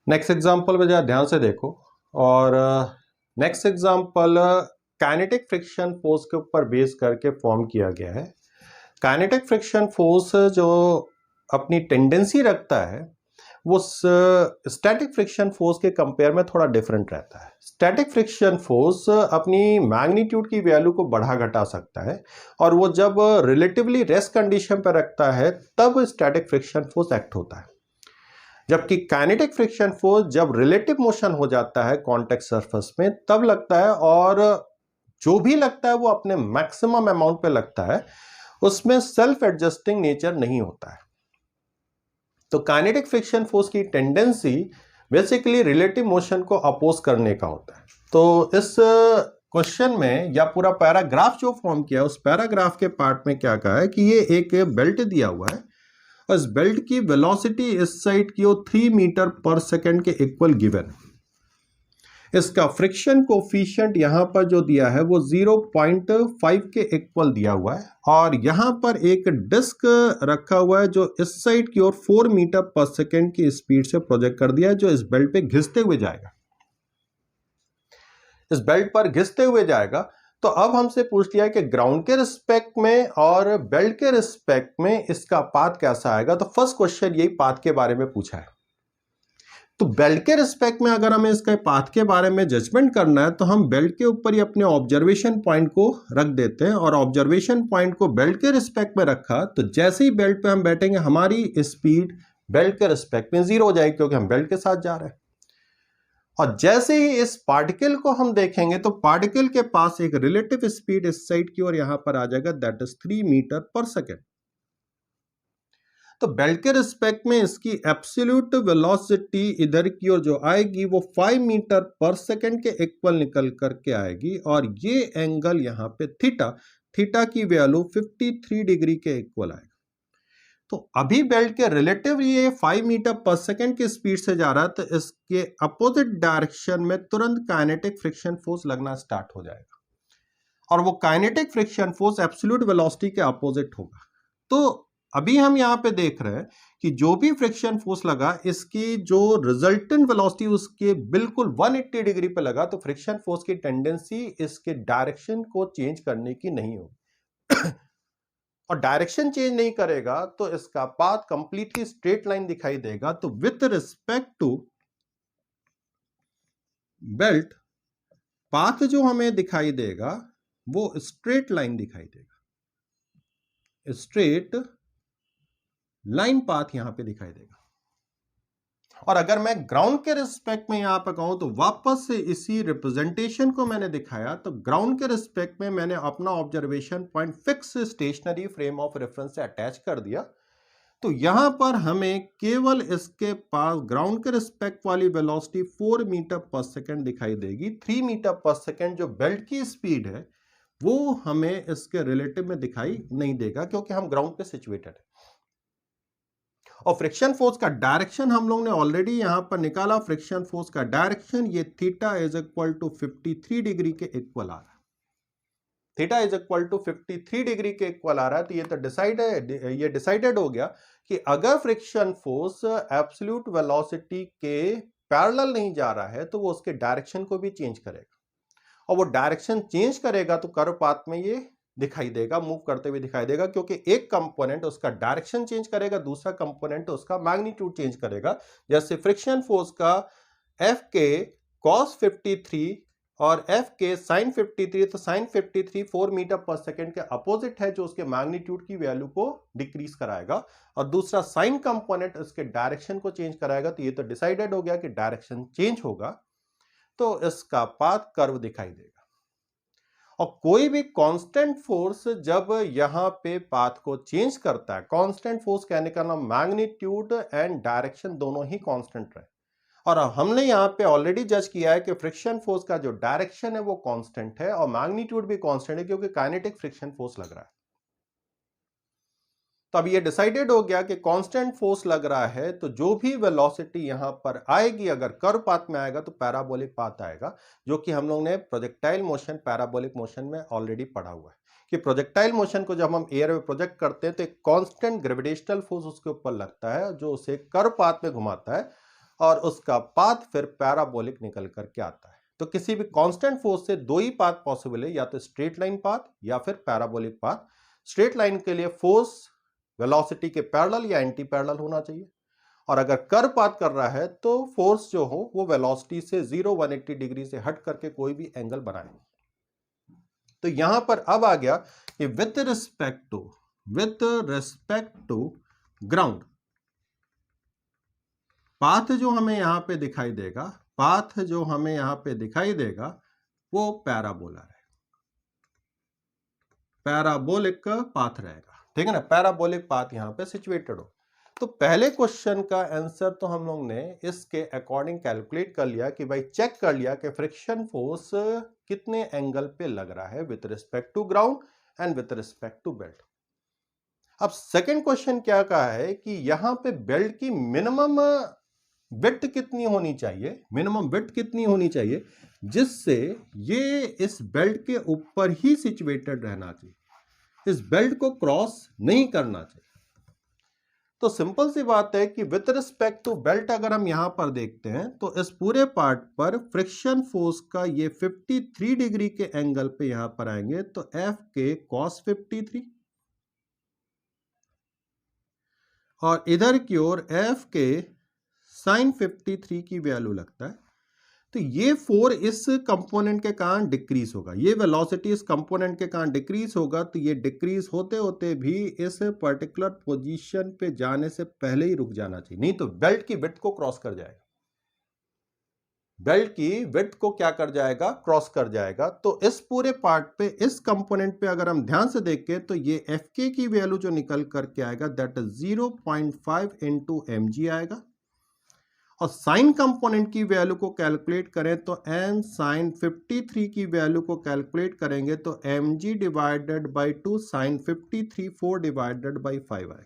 Next example में जरा ध्यान से देखो। और next example kinetic friction force के ऊपर बेस करके फॉर्म किया गया है। काइनेटिक फ्रिक्शन फोर्स जो अपनी टेंडेंसी रखता है वो स्टैटिक फ्रिक्शन फोर्स के कंपेयर में थोड़ा डिफरेंट रहता है। स्टैटिक फ्रिक्शन फोर्स अपनी मैग्नीट्यूड की वैल्यू को बढ़ा घटा सकता है और वो जब रिलेटिवली रेस्ट कंडीशन पर रखता है तब स्टैटिक फ्रिक्शन फोर्स एक्ट होता है, जबकि काइनेटिक फ्रिक्शन फोर्स जब रिलेटिव मोशन हो जाता है कॉन्टैक्ट सरफेस में तब लगता है, और जो भी लगता है वो अपने मैक्सिमम अमाउंट पे लगता है, उसमें सेल्फ एडजस्टिंग नेचर नहीं होता है। तो काइनेटिक फ्रिक्शन फोर्स की टेंडेंसी बेसिकली रिलेटिव मोशन को अपोज करने का होता है। तो इस क्वेश्चन में या पूरा पैराग्राफ जो फॉर्म किया उस पैराग्राफ के पार्ट में क्या कहा है कि ये एक बेल्ट दिया हुआ है और इस बेल्ट की वेलोसिटी इस साइड की 3 मीटर पर सेकेंड के इक्वल गिवन। इसका फ्रिक्शन कोफिशिएंट यहां पर जो दिया है वो 0.5 के इक्वल दिया हुआ है और यहां पर एक डिस्क रखा हुआ है जो इस साइड की ओर 4 मीटर पर सेकेंड की स्पीड से प्रोजेक्ट कर दिया है, जो इस बेल्ट पे घिसते हुए जाएगा। इस बेल्ट पर घिसते हुए जाएगा। तो अब हमसे पूछ लिया कि ग्राउंड के रिस्पेक्ट में और बेल्ट के रिस्पेक्ट में इसका पाथ कैसा आएगा। तो फर्स्ट क्वेश्चन यही पाथ के बारे में पूछा है। तो बेल्ट के रिस्पेक्ट में अगर हमें इसके पाथ के बारे में जजमेंट करना है तो हम बेल्ट के ऊपर ही अपने ऑब्जर्वेशन पॉइंट को रख देते हैं और ऑब्जर्वेशन पॉइंट को बेल्ट के रिस्पेक्ट में रखा तो जैसे ही बेल्ट पे हम बैठेंगे हमारी स्पीड बेल्ट के रिस्पेक्ट में 0 हो जाएगी, क्योंकि हम बेल्ट के साथ जा रहे हैं। और जैसे ही इस पार्टिकल को हम देखेंगे तो पार्टिकल के पास एक रिलेटिव स्पीड इस साइड की ओर यहां पर आ जाएगा, दैट इज 3 मीटर पर सेकेंड। तो बेल्ट के रिस्पेक्ट में इसकी एब्सोल्यूट वेलोसिटी इधर की ओर जो आएगी वो 5 मीटर पर सेकेंड के इक्वल निकल करके आएगी और ये एंगल यहां पे थीटा की वैल्यू 53 डिग्री के इक्वल आएगा। तो अभी बेल्ट के रिलेटिव ये 5 मीटर पर सेकेंड की स्पीड से जा रहा है, तो इसके अपोजिट डायरेक्शन में तुरंत काइनेटिक फ्रिक्शन फोर्स लगना स्टार्ट हो जाएगा और वो kinetic friction force absolute velocity के अपोजिट होगा। तो अभी हम यहां पे देख रहे हैं कि जो भी फ्रिक्शन फोर्स लगा इसकी जो रिजल्टेंट वेलोसिटी उसके बिल्कुल 180 डिग्री पे लगा, तो फ्रिक्शन फोर्स की टेंडेंसी इसके डायरेक्शन को चेंज करने की नहीं होगी और डायरेक्शन चेंज नहीं करेगा तो इसका पाथ कंप्लीटली स्ट्रेट लाइन दिखाई देगा। तो with respect to belt path जो हमें दिखाई देगा वो स्ट्रेट लाइन दिखाई देगा, स्ट्रेट लाइन पाथ यहां पे दिखाई देगा। और अगर मैं ग्राउंड के रिस्पेक्ट में यहां पर कहूं तो वापस से इसी रिप्रेजेंटेशन को मैंने दिखाया, तो ग्राउंड के रिस्पेक्ट में मैंने अपना observation point fix stationary frame of reference से अटैच कर दिया। तो यहां पर हमें केवल इसके पास ग्राउंड के रिस्पेक्ट वाली वेलोसिटी 4 मीटर पर सेकेंड दिखाई देगी। 3 मीटर पर सेकेंड जो बेल्ट की स्पीड है वो हमें इसके रिलेटिव में दिखाई नहीं देगा, क्योंकि हम ग्राउंड पे सिचुएटेड है। और फ्रिक्शन फोर्स का डायरेक्शन हम लोग ने ऑलरेडी यहां पर निकाला। फ्रिक्शन फोर्स का डायरेक्शन ये theta is equal to 53 degree के इक्वल आ रहा है। Theta is equal to 53 degree के इक्वल आ रहा है। तो ये डिसाइडेड हो गया कि अगर फ्रिक्शन फोर्स एब्सोल्यूट वेलोसिटी के पैरेलल नहीं जा रहा है तो वो उसके डायरेक्शन को भी चेंज करेगा और वो डायरेक्शन चेंज करेगा तो कर्व पाथ में ये दिखाई देगा, मूव करते हुए दिखाई देगा, क्योंकि एक कंपोनेंट उसका डायरेक्शन चेंज करेगा, दूसरा कंपोनेंट उसका मैग्नीट्यूड चेंज करेगा। जैसे फ्रिक्शन फोर्स का एफ के cos 53 और एफ के sin 53, तो sin 53 4 मीटर पर सेकेंड के अपोजिट है जो उसके मैग्नीट्यूड की वैल्यू को डिक्रीज कराएगा और दूसरा साइन कंपोनेंट उसके डायरेक्शन को चेंज कराएगा। तो ये तो डिसाइडेड हो गया कि डायरेक्शन चेंज होगा तो इसका पाथ कर्व दिखाई देगा। और कोई भी कांस्टेंट फोर्स जब यहां पे पाथ को चेंज करता है, कांस्टेंट फोर्स कहने का नाम मैग्नीट्यूड एंड डायरेक्शन दोनों ही कांस्टेंट रहे। और हमने यहां पे ऑलरेडी जज किया है कि फ्रिक्शन फोर्स का जो डायरेक्शन है वो कांस्टेंट है और मैग्नीट्यूड भी कांस्टेंट है, क्योंकि काइनेटिक फ्रिक्शन फोर्स लग रहा है। तो अब ये डिसाइडेड हो गया कि कांस्टेंट फोर्स लग रहा है तो जो भी वेलोसिटी यहां पर आएगी, अगर कर्व पाथ में आएगा तो पैराबोलिक पाथ आएगा, जो कि हम लोग ने प्रोजेक्टाइल मोशन पैराबोलिक मोशन में ऑलरेडी पढ़ा हुआ है कि प्रोजेक्टाइल मोशन को जब हम एयर में प्रोजेक्ट करते हैं तो एक कांस्टेंट ग्रेविटेशनल फोर्स उसके ऊपर लगता है जो उसे कर्व पाथ में घुमाता है और उसका पाथ फिर पैराबोलिक निकल करके आता है। तो किसी भी कांस्टेंट फोर्स से दो ही पाथ पॉसिबल है, या तो स्ट्रेट लाइन पाथ या फिर पैराबोलिक पाथ। स्ट्रेट लाइन के लिए फोर्स वेलोसिटी के पैरेलल या एंटी पैरेलल होना चाहिए, और अगर कर्व पाथ कर रहा है तो फोर्स जो हो वो वेलोसिटी से 180 डिग्री से हट करके कोई भी एंगल बनाए। तो यहां पर अब आ गया कि with respect to ground, path जो हमें यहां पे दिखाई देगा, पाथ जो हमें यहां पे दिखाई देगा वो पैराबोला है, पैराबोलिक पाथ रहेगा, ठीक है ना। पैराबोलिक पाथ यहां पे सिचुएटेड हो। तो पहले क्वेश्चन का आंसर तो हम लोग ने इसके अकॉर्डिंग कैलकुलेट कर लिया कि भाई चेक कर लिया कि फ्रिक्शन फोर्स कितने एंगल पे लग रहा है with respect to ground and with respect to belt. अब सेकंड क्वेश्चन क्या कहा है कि यहां पे बेल्ट की मिनिमम विड्थ कितनी होनी चाहिए, मिनिमम विड्थ कितनी होनी चाहिए जिससे ये इस बेल्ट के ऊपर ही सिचुएटेड रहना चाहिए, इस बेल्ट को क्रॉस नहीं करना चाहिए। तो सिंपल सी बात है कि विथ रिस्पेक्ट टू बेल्ट अगर हम यहां पर देखते हैं तो इस पूरे पार्ट पर फ्रिक्शन फोर्स का ये 53 डिग्री के एंगल पे यहां पर आएंगे, तो एफ के कॉस 53 और इधर की ओर एफ के साइन 53 की वैल्यू लगता है। तो ये 4 इस कंपोनेंट के कारण डिक्रीज होगा, ये वेलोसिटी इस कंपोनेंट के कारण डिक्रीज होगा, तो ये डिक्रीज होते होते भी इस पर्टिकुलर पोजीशन पे जाने से पहले ही रुक जाना चाहिए, नहीं तो बेल्ट की विड्थ को क्रॉस कर जाएगा, बेल्ट की विड्थ को क्या कर जाएगा, क्रॉस कर जाएगा। तो इस पूरे पार्ट पे इस कंपोनेंट पे अगर हम ध्यान से देखें तो ये एफ के की वैल्यू जो निकल करके आएगा that is 0.5 into m g आएगा, और साइन कंपोनेंट की वैल्यू को कैलकुलेट करें तो n साइन 53 की वैल्यू को कैलकुलेट करेंगे तो mg divided by 2 sine 53 4 divided by 5 आएगा।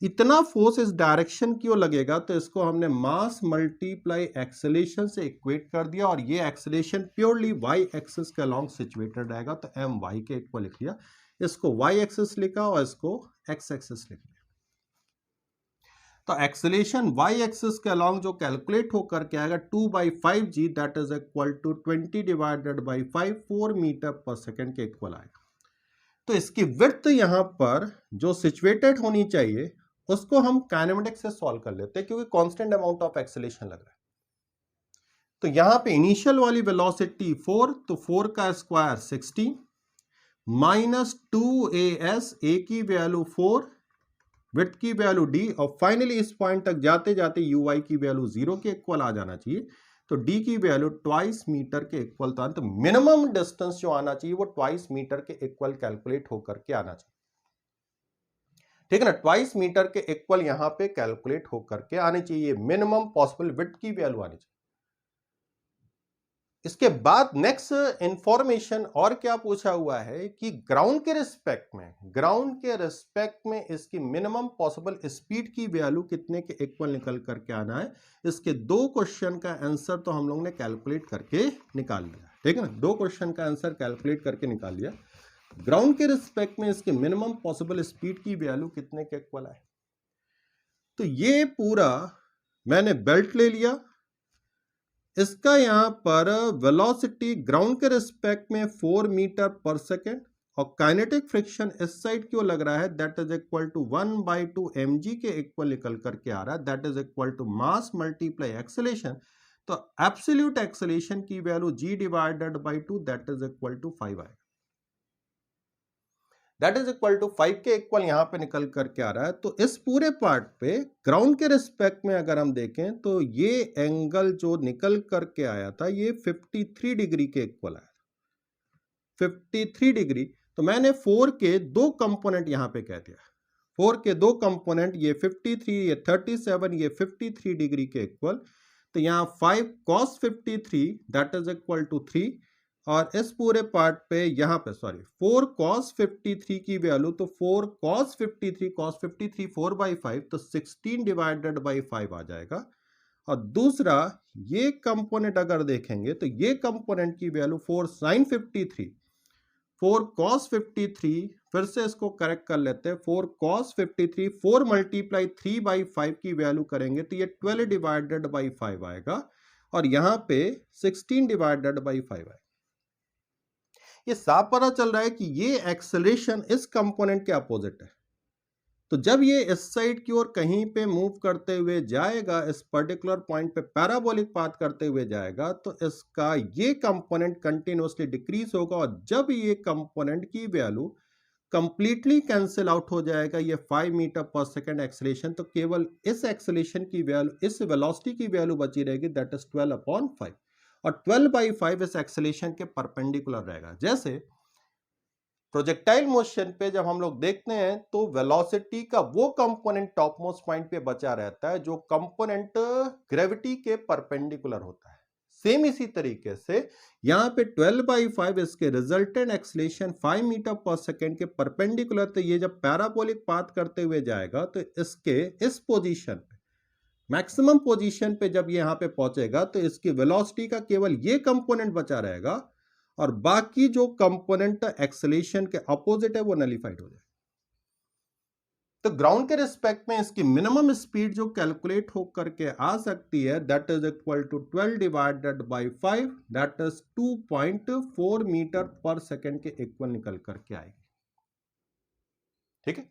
इतना फोर्स इस डायरेक्शन की ओर लगेगा तो इसको हमने मास मल्टीप्लाई एक्सेलेरेशन से इक्वेट कर दिया, और ये एक्सेलेरेशन प्योरली वाई एक्सिस के अलोंग सिचुएटेड रहेगा, तो m y के इक्वल लिख लिया, इसको वाई एक्सिस लिखा और इसको एक्स एक्सिस लिख लिया। तो एक्सेलेरेशन वाई एक्सिस के अलोंग जो कैलकुलेट होकर के आएगा 2/5g that is equal to 20 divided by 5 4 metre पर सेकेंड के इक्वल आएगा। तो इसकी विड्थ यहां पर जो सिचुएटेड होनी चाहिए उसको हम काइनेमेटिक्स से सॉल्व कर लेते हैं, क्योंकि कांस्टेंट अमाउंट ऑफ एक्सेलेरेशन लग रहा है। तो यहां पे इनिशियल वाली वेलोसिटी 4, तो 4 का स्क्वायर 60 माइनस 2as, a की वैल्यू 4, विड्थ की वैल्यू d, और फाइनली इस पॉइंट तक जाते जाते ui की वैल्यू 0 के इक्वल आ जाना चाहिए, तो d की वैल्यू ट्वाइस मीटर के इक्वल, तो मिनिमम डिस्टेंस जो आना चाहिए वो ट्वाइस मीटर के इक्वल कैलकुलेट होकर के आना चाहिए, ठीक है ना। ट्वाइस मीटर के इक्वल यहां पे कैलकुलेट होकर के आनी चाहिए, मिनिमम पॉसिबल विड्थ की वैल्यू आनी चाहिए। इसके बाद नेक्स्ट इंफॉर्मेशन और क्या पूछा हुआ है कि ग्राउंड के रिस्पेक्ट में इसकी मिनिमम पॉसिबल स्पीड की वैल्यू कितने के इक्वल निकल करके आना है। इसके दो क्वेश्चन का आंसर तो हम लोग ने कैलकुलेट करके निकाल लिया, ठीक है ना, दो क्वेश्चन का आंसर कैलकुलेट करके निकाल लिया। ग्राउंड के रिस्पेक्ट में इसकी मिनिमम पॉसिबल स्पीड की वैल्यू कितने के इक्वल आए। तो ये पूरा मैंने बेल्ट ले लिया, इसका यहां पर वेलोसिटी ग्राउंड के रिस्पेक्ट में 4 मीटर पर सेकेंड, और काइनेटिक फ्रिक्शन इस साइड क्यों लग रहा है that is equal to 1/2 mg के इक्वल निकल करके आ रहा है, that is equal to mass multiply acceleration. तो एब्सोल्यूट एक्सेलेरेशन की value g divided by 2 that is equal to 5 आएगा, दैट इज इक्वल टू 5 के इक्वल यहां पे निकल करके आ रहा है। तो इस पूरे पार्ट पे ग्राउंड के रिस्पेक्ट में अगर हम देखें तो ये एंगल जो निकल करके आया था ये 53 डिग्री के इक्वल आया, 53 डिग्री। तो मैंने 4 के दो कंपोनेंट यहां पे कह दिया, 4 के दो कंपोनेंट, ये 53 ये 37 ये 53 डिग्री के इक्वल। तो यहां 5 cos 53 that is equal to 3, और इस पूरे पार्ट पे यहां पे 4 cos 53 की वैल्यू, तो 4 cos 53 4/5, तो 16 डिवाइडेड बाई 5 आ जाएगा। और दूसरा ये कंपोनेंट अगर देखेंगे तो ये कंपोनेंट की वैल्यू 4 sin 53, 4 cos 53 फिर से इसको करेक्ट कर लेते हैं। 4 cos 53, 4 मल्टीप्लाई 3/5 की वैल्यू करेंगे तो ये 12 डिवाइडेड बाई 5 आएगा और यहां पे 16 डिवाइडेड बाई 5 आएगा। ये साफ पता चल रहा है कि ये एक्सेलरेशन इस कंपोनेंट के अपोजिट है। तो जब ये इस साइड की ओर कहीं पे मूव करते हुए जाएगा, इस पर्टिकुलर पॉइंट पे पैराबोलिक पाथ करते हुए जाएगा, तो इसका ये कंपोनेंट कंटिन्यूअसली डिक्रीज होगा और जब ये कंपोनेंट की वैल्यू कंप्लीटली कैंसिल आउट हो जाएगा, ये 5 मीटर पर सेकेंड एक्सेलरेशन, तो केवल इस एक्सेलरेशन की वैल्यू, इस वेलोसिटी की वैल्यू बची रहेगी, दैट इज 12/5 और 12/5 इस एक्सेलरेशन के परपेंडिकुलर रहेगा। जैसे प्रोजेक्टाइल मोशन पे जब हम लोग देखते हैं तो वेलोसिटी का वो कंपोनेंट टॉप मोस्ट पॉइंट पे बचा रहता है जो कंपोनेंट ग्रेविटी के परपेंडिकुलर होता है। सेम इसी तरीके से यहां पे 12/5 इसके रिजल्टेंट एक्सेलरेशन 5 मीटर पर सेकेंड के परपेंडिकुलर, तो ये जब पैराबोलिक पाथ करते हुए जाएगा तो इसके इस पोजीशन पे, मैक्सिमम पोजीशन पे जब ये यहां पे पहुंचेगा तो इसकी वेलोसिटी का केवल ये कंपोनेंट बचा रहेगा और बाकी जो कंपोनेंट एक्सेलरेशन के अपोजिट है वो नलिफाइड हो जाएगा। तो ग्राउंड के रिस्पेक्ट में इसकी मिनिमम स्पीड जो कैलकुलेट हो करके आ सकती है, that is equal to 12 divided by 5, that is 2.4 metre पर सेकेंड के इक्वल निकल करके आएगी। ठीक है।